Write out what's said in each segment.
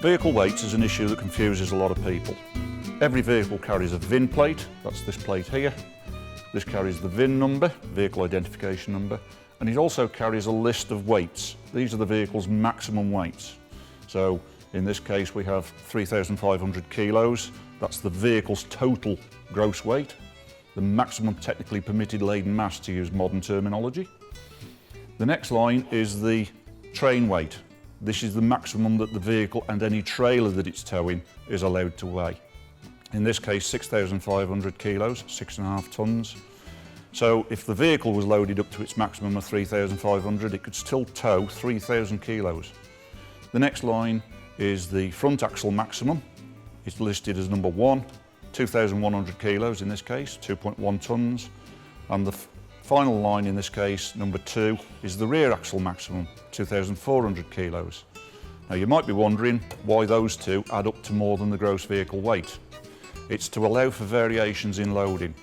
Vehicle weight is an issue that confuses a lot of people. Every vehicle carries a VIN plate, that's this plate here. This carries the VIN number, vehicle identification number, and it also carries a list of weights. These are the vehicle's maximum weights. So in this case we have 3,500 kilos, that's the vehicle's total gross weight, the maximum technically permitted laden mass to use modern terminology. The next line is the train weight. This is the maximum that the vehicle and any trailer that it's towing is allowed to weigh. In this case, 6,500 kilos, 6.5 tons. So if the vehicle was loaded up to its maximum of 3,500, it could still tow 3,000 kilos. The next line is the front axle maximum. It's listed as number 1, 2,100 kilos in this case, 2.1 tons. And the final line in this case, number 2, is the rear axle maximum, 2,400 kilos. Now you might be wondering why those two add up to more than the gross vehicle weight. It's to allow for variations in loading.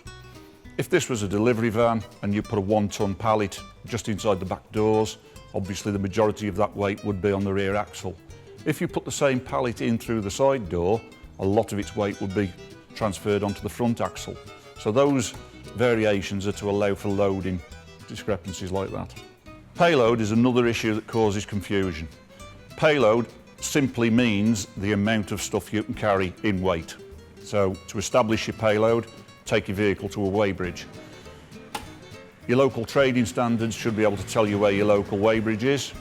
If this was a delivery van and you put a 1-ton pallet just inside the back doors, obviously the majority of that weight would be on the rear axle. If you put the same pallet in through the side door, a lot of its weight would be transferred onto the front axle. So those variations are to allow for loading discrepancies like that. Payload is another issue that causes confusion. Payload simply means the amount of stuff you can carry in weight. So to establish your payload, take your vehicle to a weighbridge. Your local trading standards should be able to tell you where your local weighbridge is,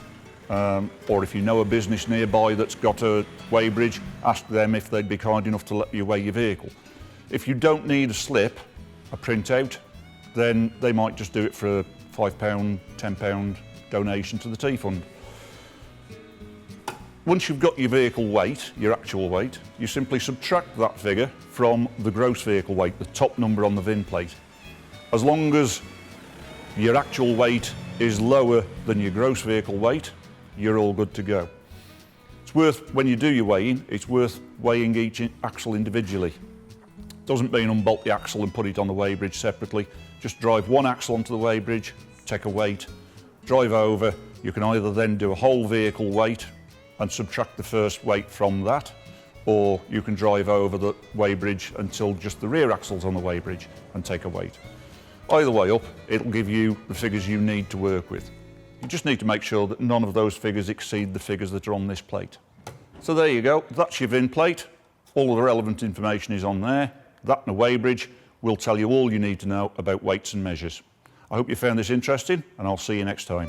or if you know a business nearby that's got a weighbridge, ask them if they'd be kind enough to let you weigh your vehicle. If you don't need a slip, a printout, then they might just do it for a £5, £10 donation to the Tea Fund. Once you've got your vehicle weight, your actual weight, you simply subtract that figure from the gross vehicle weight, the top number on the VIN plate. As long as your actual weight is lower than your gross vehicle weight, you're all good to go. It's worth, when you do your weighing, it's worth weighing each axle individually. Doesn't mean unbolt the axle and put it on the weighbridge separately. Just drive one axle onto the weighbridge, take a weight, drive over. You can either then do a whole vehicle weight and subtract the first weight from that, or you can drive over the weighbridge until just the rear axle's on the weighbridge and take a weight. Either way up, it'll give you the figures you need to work with. You just need to make sure that none of those figures exceed the figures that are on this plate. So there you go, that's your VIN plate. All of the relevant information is on there. That and a weighbridge will tell you all you need to know about weights and measures. I hope you found this interesting, and I'll see you next time.